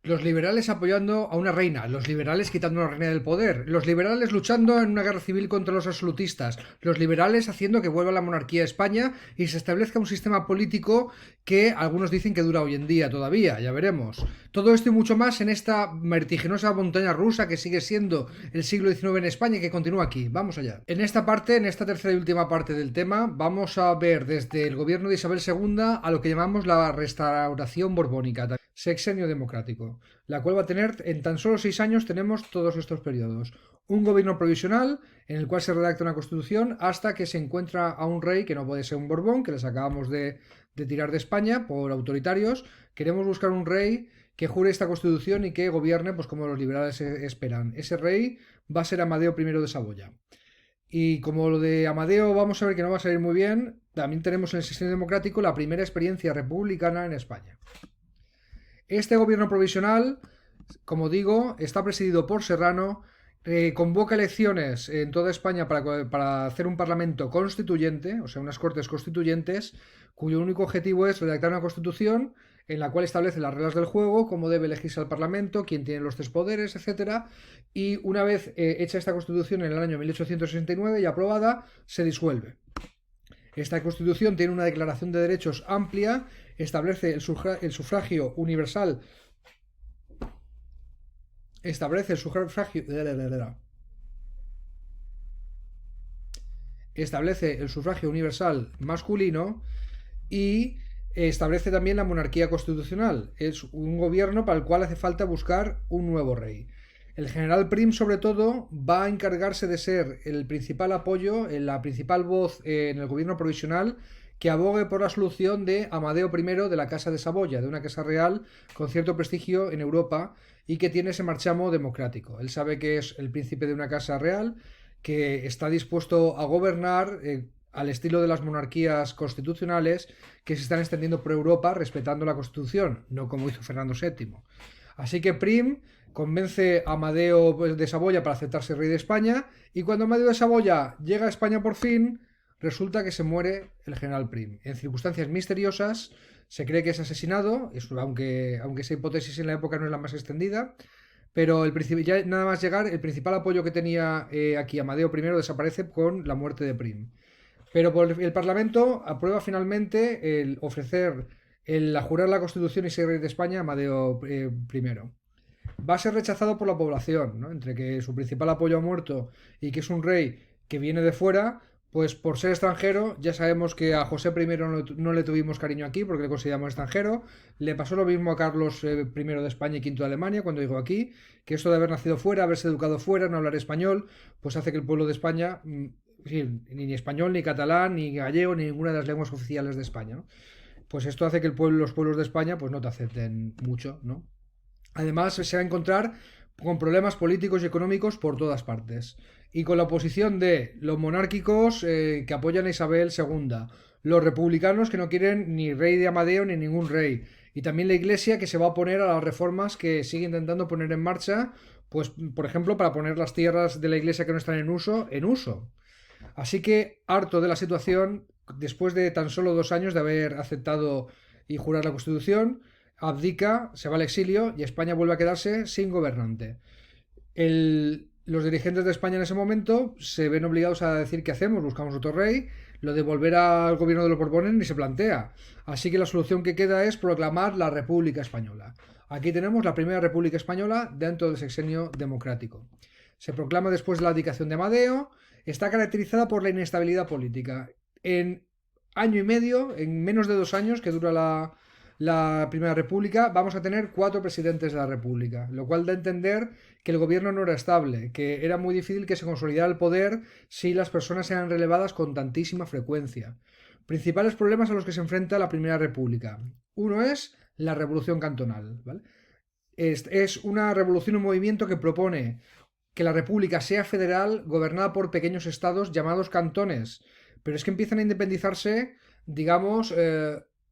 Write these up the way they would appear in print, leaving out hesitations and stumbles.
Los liberales apoyando a una reina, los liberales quitando a una reina del poder, los liberales luchando en una guerra civil contra los absolutistas, los liberales haciendo que vuelva la monarquía a España y se establezca un sistema político que algunos dicen que dura hoy en día todavía, ya veremos. Todo esto y mucho más en esta vertiginosa montaña rusa que sigue siendo el siglo XIX en España y que continúa aquí. Vamos allá. En esta parte, en esta tercera y última parte del tema, vamos a ver desde el gobierno de Isabel II a lo que llamamos la restauración borbónica, sexenio democrático, la cual va a tener, en tan solo 6 años tenemos todos estos periodos. Un gobierno provisional en el cual se redacta una constitución hasta que se encuentra a un rey que no puede ser un Borbón, que les acabamos de tirar de España por autoritarios. Queremos buscar un rey que jure esta constitución y que gobierne pues como los liberales esperan. Ese rey va a ser Amadeo I de Saboya. Y como lo de Amadeo vamos a ver que no va a salir muy bien, también tenemos en el sistema democrático la primera experiencia republicana en España. Este gobierno provisional, como digo, está presidido por Serrano, convoca elecciones en toda España para hacer un parlamento constituyente, o sea, unas cortes constituyentes, cuyo único objetivo es redactar una constitución en la cual establece las reglas del juego, cómo debe elegirse al Parlamento, quién tiene los tres poderes, etcétera. Y una vez hecha esta constitución en el año 1869 y aprobada, se disuelve. Esta Constitución tiene una declaración de derechos amplia, establece el sufragio universal, establece el sufragio, establece el sufragio universal masculino y establece también la monarquía constitucional. Es un gobierno para el cual hace falta buscar un nuevo rey. El general Prim, sobre todo, va a encargarse de ser el principal apoyo, la principal voz en el gobierno provisional que abogue por la solución de Amadeo I de la Casa de Saboya, de una casa real con cierto prestigio en Europa y que tiene ese marchamo democrático. Él sabe que es el príncipe de una casa real, que está dispuesto a gobernar al estilo de las monarquías constitucionales que se están extendiendo por Europa respetando la Constitución, no como hizo Fernando VII. Así que Prim convence a Amadeo de Saboya para aceptarse rey de España y cuando Amadeo de Saboya llega a España por fin, resulta que se muere el general Prim. En circunstancias misteriosas, se cree que es asesinado, aunque esa hipótesis en la época no es la más extendida, pero ya nada más llegar, el principal apoyo que tenía aquí Amadeo I desaparece con la muerte de Prim. Pero el Parlamento aprueba finalmente el ofrecer el jurar la Constitución y ser rey de España a Amadeo I. Va a ser rechazado por la población, ¿no? Entre que su principal apoyo ha muerto y que es un rey que viene de fuera, pues por ser extranjero, ya sabemos que a José I no le tuvimos cariño aquí porque le consideramos extranjero. Le pasó lo mismo a Carlos I de España y V de Alemania cuando llegó aquí, que esto de haber nacido fuera, haberse educado fuera, no hablar español, pues hace que el pueblo de España, sí, ni español, ni catalán, ni gallego, ni ninguna de las lenguas oficiales de España, ¿no? Pues esto hace que los pueblos de España pues no te acepten mucho, ¿no? Además, se va a encontrar con problemas políticos y económicos por todas partes. Y con la oposición de los monárquicos que apoyan a Isabel II, los republicanos que no quieren ni rey de Amadeo ni ningún rey, y también la Iglesia que se va a oponer a las reformas que sigue intentando poner en marcha, pues por ejemplo para poner las tierras de la Iglesia que no están en uso. Así que, harto de la situación, después de tan solo 2 años de haber aceptado y jurar la Constitución, abdica, se va al exilio y España vuelve a quedarse sin gobernante. Los dirigentes de España en ese momento se ven obligados a decir qué hacemos, buscamos otro rey, lo de volver al gobierno de los Borbones ni se plantea. Así que la solución que queda es proclamar la República Española. Aquí tenemos la primera República Española dentro del sexenio democrático. Se proclama después de la abdicación de Amadeo, está caracterizada por la inestabilidad política. En año y medio, en menos de 2 años que dura la Primera República, vamos a tener 4 presidentes de la República, lo cual da a entender que el gobierno no era estable, que era muy difícil que se consolidara el poder si las personas eran relevadas con tantísima frecuencia. Principales problemas a los que se enfrenta la Primera República. Uno es la revolución cantonal, ¿vale? Es una revolución, un movimiento que propone que la república sea federal, gobernada por pequeños estados llamados cantones. Pero es que empiezan a independizarse, digamos,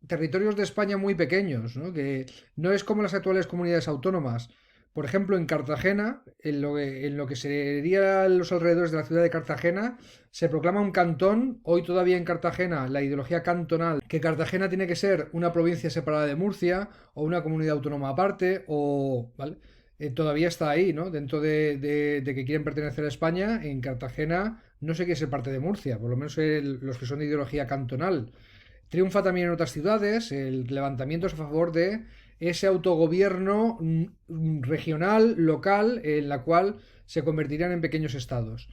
territorios de España muy pequeños, ¿no? Que no es como las actuales comunidades autónomas. Por ejemplo, en Cartagena, en lo que serían los alrededores de la ciudad de Cartagena, se proclama un cantón. Hoy todavía en Cartagena la ideología cantonal, que Cartagena tiene que ser una provincia separada de Murcia o una comunidad autónoma aparte, o, ¿vale? Todavía está ahí, ¿no? Dentro de que quieren pertenecer a España, en Cartagena no se quiere ser parte de Murcia, por lo menos los que son de ideología cantonal. Triunfa también en otras ciudades el levantamiento a favor de ese autogobierno regional, local, en la cual se convertirían en pequeños estados.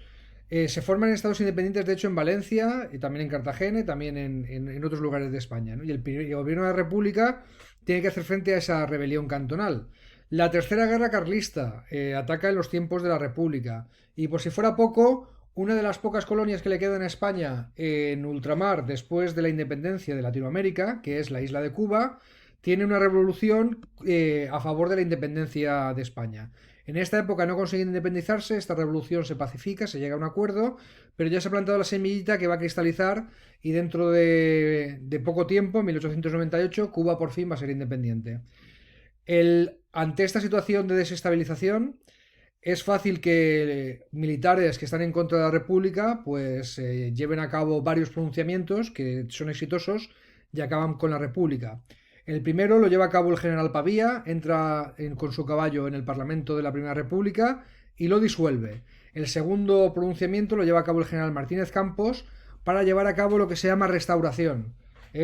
Se forman estados independientes, de hecho, en Valencia, y también en Cartagena, y también en otros lugares de España, ¿no? Y el gobierno de la República tiene que hacer frente a esa rebelión cantonal. La Tercera Guerra Carlista ataca en los tiempos de la República. Y por si fuera poco, una de las pocas colonias que le quedan a España en ultramar después de la independencia de Latinoamérica, que es la isla de Cuba, tiene una revolución a favor de la independencia de España. En esta época no consiguen independizarse, esta revolución se pacifica, se llega a un acuerdo, pero ya se ha plantado la semillita que va a cristalizar y dentro de poco tiempo, en 1898, Cuba por fin va a ser independiente. Ante esta situación de desestabilización, es fácil que militares que están en contra de la República pues lleven a cabo varios pronunciamientos que son exitosos y acaban con la República. El primero lo lleva a cabo el general Pavía, entra con su caballo en el Parlamento de la Primera República y lo disuelve. El segundo pronunciamiento lo lleva a cabo el general Martínez Campos para llevar a cabo lo que se llama restauración.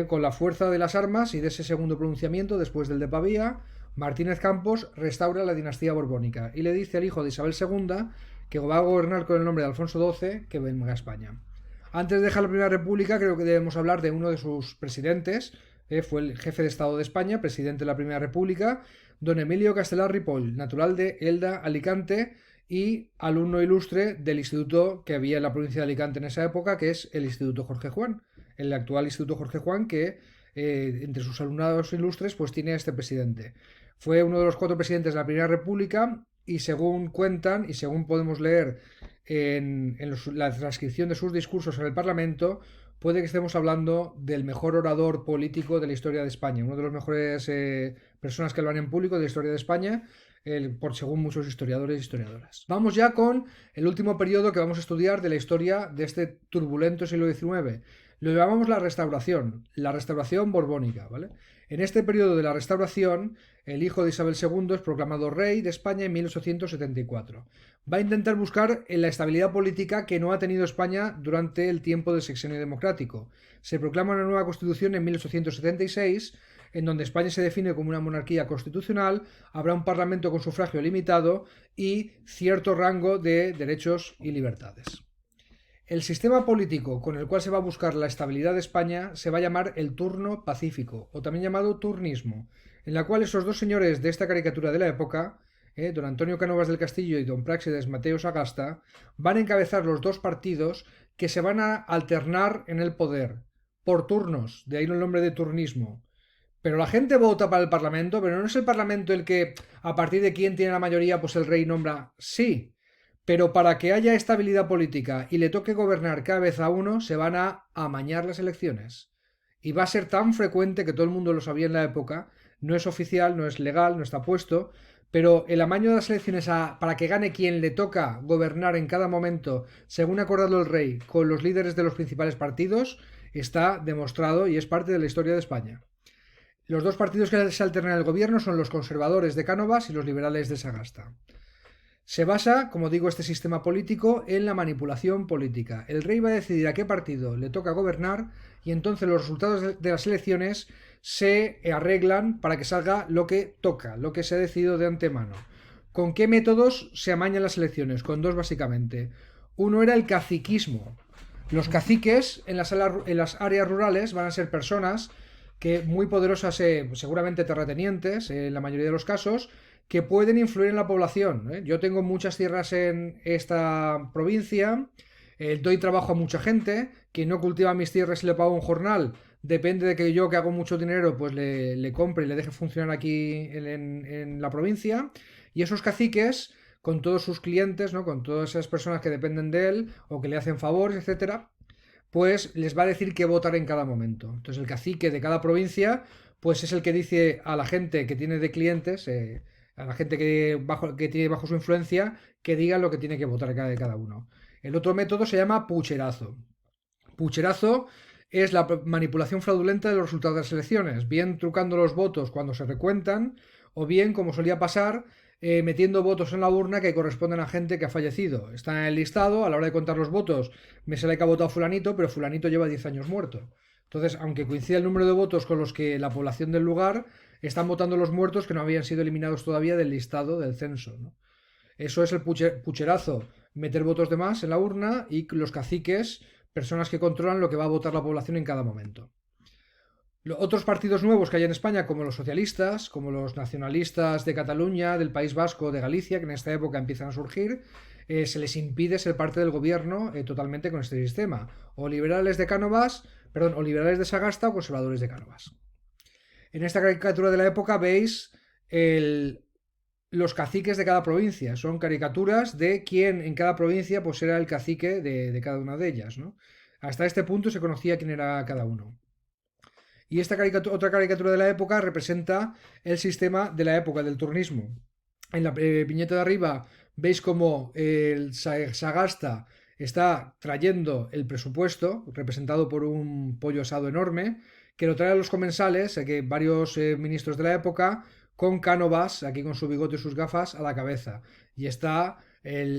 Con la fuerza de las armas y de ese segundo pronunciamiento, después del de Pavía, Martínez Campos restaura la dinastía borbónica y le dice al hijo de Isabel II, que va a gobernar con el nombre de Alfonso XII, que venga a España. Antes de dejar la Primera República, creo que debemos hablar de uno de sus presidentes. Fue el jefe de Estado de España, presidente de la Primera República, don Emilio Castelar Ripoll, natural de Elda, Alicante, y alumno ilustre del instituto que había en la provincia de Alicante en esa época, que es el Instituto Jorge Juan, el actual Instituto Jorge Juan, que entre sus alumnados ilustres pues tiene a este presidente. Fue uno de los 4 presidentes de la Primera República y según cuentan y según podemos leer la transcripción de sus discursos en el Parlamento, puede que estemos hablando del mejor orador político de la historia de España, uno de los mejores personas que hablan en público de la historia de España, por según muchos historiadores y historiadoras. Vamos ya con el último periodo que vamos a estudiar de la historia de este turbulento siglo XIX. Lo llamamos la restauración borbónica, ¿vale? En este periodo de la restauración, el hijo de Isabel II es proclamado rey de España en 1874. Va a intentar buscar la estabilidad política que no ha tenido España durante el tiempo del sexenio democrático. Se proclama una nueva constitución en 1876, en donde España se define como una monarquía constitucional, habrá un parlamento con sufragio limitado y cierto rango de derechos y libertades. El sistema político con el cual se va a buscar la estabilidad de España se va a llamar el turno pacífico, o también llamado turnismo, en la cual esos dos señores de esta caricatura de la época, don Antonio Cánovas del Castillo y don Práxedes Mateo Sagasta, van a encabezar los dos partidos que se van a alternar en el poder, por turnos, de ahí el nombre de turnismo. Pero la gente vota para el Parlamento, pero no es el Parlamento el que, a partir de quién tiene la mayoría, pues el rey nombra. Sí, pero para que haya estabilidad política y le toque gobernar cada vez a uno, se van a amañar las elecciones. Y va a ser tan frecuente que todo el mundo lo sabía en la época, no es oficial, no es legal, no está puesto, pero el amaño de las elecciones para que gane quien le toca gobernar en cada momento, según ha acordado el rey, con los líderes de los principales partidos, está demostrado y es parte de la historia de España. Los dos partidos que se alternan en el gobierno son los conservadores de Cánovas y los liberales de Sagasta. Se basa, como digo, este sistema político en la manipulación política. El rey va a decidir a qué partido le toca gobernar y entonces los resultados de las elecciones se arreglan para que salga lo que toca, lo que se ha decidido de antemano. ¿Con qué métodos se amañan las elecciones? Con dos básicamente. Uno era el caciquismo. Los caciques en las áreas rurales van a ser personas que muy poderosas, seguramente terratenientes en la mayoría de los casos, que pueden influir en la población. Yo tengo muchas tierras en esta provincia, doy trabajo a mucha gente, quien no cultiva mis tierras y le pago un jornal, depende de que yo, que hago mucho dinero, pues le compre y le deje funcionar aquí en la provincia, y esos caciques, con todos sus clientes, ¿no? Con todas esas personas que dependen de él o que le hacen favores, etcétera, pues les va a decir qué votar en cada momento. Entonces el cacique de cada provincia pues es el que dice a la gente que tiene de clientes a la gente que tiene bajo su influencia, que diga lo que tiene que votar cada uno. El otro método se llama pucherazo. Pucherazo es la manipulación fraudulenta de los resultados de las elecciones, bien trucando los votos cuando se recuentan, o bien, como solía pasar, metiendo votos en la urna que corresponden a gente que ha fallecido. Está en el listado, a la hora de contar los votos, me sale que ha votado fulanito, pero fulanito lleva 10 años muerto. Entonces, aunque coincida el número de votos con los que la población del lugar, están votando los muertos que no habían sido eliminados todavía del listado del censo, ¿no? Eso es el pucherazo, meter votos de más en la urna y los caciques, personas que controlan lo que va a votar la población en cada momento. Otros partidos nuevos que hay en España, como los socialistas, como los nacionalistas de Cataluña, del País Vasco, de Galicia, que en esta época empiezan a surgir, se les impide ser parte del gobierno totalmente con este sistema. O liberales de Cánovas, perdón, o liberales de Sagasta o conservadores de Cánovas. En esta caricatura de la época veis los caciques de cada provincia. Son caricaturas de quién en cada provincia pues era el cacique de cada una de ellas, ¿no? Hasta este punto se conocía quién era cada uno. Y esta otra caricatura de la época representa el sistema de la época del turnismo. En la viñeta de arriba veis como el Sagasta está trayendo el presupuesto, representado por un pollo asado enorme, que lo trae a los comensales, que varios ministros de la época, con Cánovas, aquí con su bigote y sus gafas, a la cabeza. Y está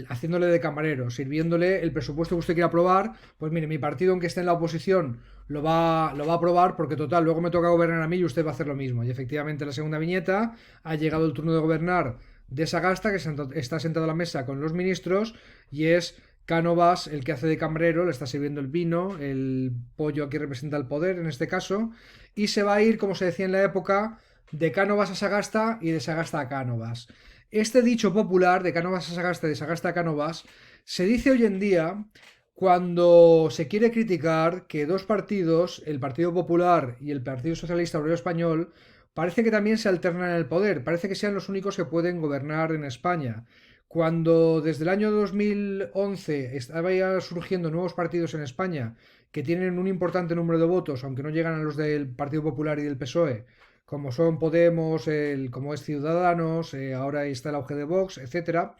haciéndole de camarero, sirviéndole el presupuesto que usted quiera aprobar. Pues mire, mi partido, aunque esté en la oposición, lo va a aprobar porque total, luego me toca gobernar a mí y usted va a hacer lo mismo. Y efectivamente, en la segunda viñeta ha llegado el turno de gobernar de Sagasta, que está sentado a la mesa con los ministros, y es Cánovas el que hace de camarero, le está sirviendo el vino, el pollo aquí representa el poder en este caso, y se va a ir, como se decía en la época, de Cánovas a Sagasta y de Sagasta a Cánovas. Este dicho popular de Cánovas a Sagasta y de Sagasta a Cánovas se dice hoy en día cuando se quiere criticar que dos partidos, el Partido Popular y el Partido Socialista Obrero Español, parece que también se alternan en el poder, parece que sean los únicos que pueden gobernar en España. Cuando desde el año 2011 estaba surgiendo nuevos partidos en España que tienen un importante número de votos, aunque no llegan a los del Partido Popular y del PSOE, como son Podemos, como es Ciudadanos, ahora está el auge de Vox, etc.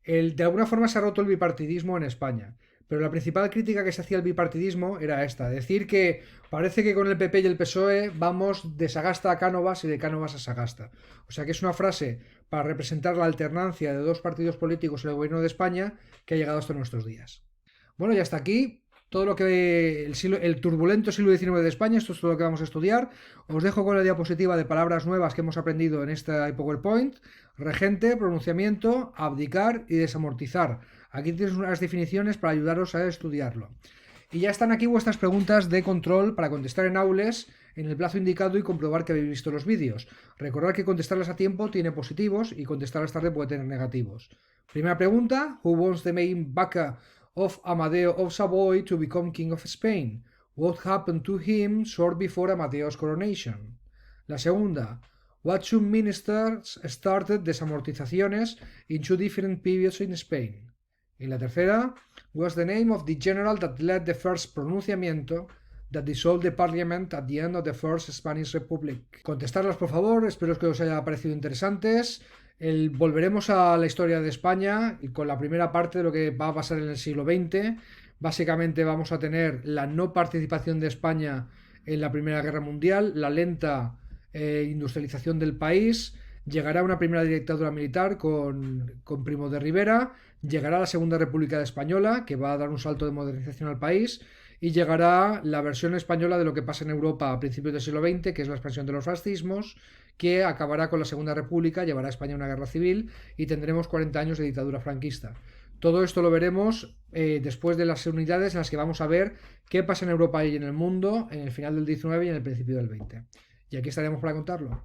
De alguna forma se ha roto el bipartidismo en España. Pero la principal crítica que se hacía al bipartidismo era esta, decir que parece que con el PP y el PSOE vamos de Sagasta a Cánovas y de Cánovas a Sagasta. O sea que es una frase para representar la alternancia de dos partidos políticos en el gobierno de España que ha llegado hasta nuestros días. Bueno, y hasta aquí todo lo que el turbulento siglo XIX de España, esto es todo lo que vamos a estudiar. Os dejo con la diapositiva de palabras nuevas que hemos aprendido en esta PowerPoint. Regente, pronunciamiento, abdicar y desamortizar. Aquí tienes unas definiciones para ayudaros a estudiarlo. Y ya están aquí vuestras preguntas de control para contestar en aules en el plazo indicado y comprobar que habéis visto los vídeos. Recordad que contestarlas a tiempo tiene positivos y contestarlas tarde puede tener negativos. Primera pregunta: Who was the main backer of Amadeo of Savoy to become king of Spain? What happened to him short before Amadeo's coronation? La segunda: What two ministers started desamortizaciones in two different periods in Spain? Y la tercera: was the name of the general that led the first pronunciamiento that dissolved the parliament at the end of the first Spanish Republic. Contestarlas, por favor, espero que os haya parecido interesantes. Volveremos a la historia de España y con la primera parte de lo que va a pasar en el siglo XX. Básicamente vamos a tener la no participación de España en la Primera Guerra Mundial, la lenta industrialización del país, llegará una primera dictadura militar con Primo de Rivera, llegará la Segunda República Española, que va a dar un salto de modernización al país, y llegará la versión española de lo que pasa en Europa a principios del siglo XX, que es la expansión de los fascismos, que acabará con la Segunda República, llevará a España a una guerra civil y tendremos 40 años de dictadura franquista. Todo esto lo veremos después de las unidades en las que vamos a ver qué pasa en Europa y en el mundo en el final del XIX y en el principio del XX. Y aquí estaremos para contarlo.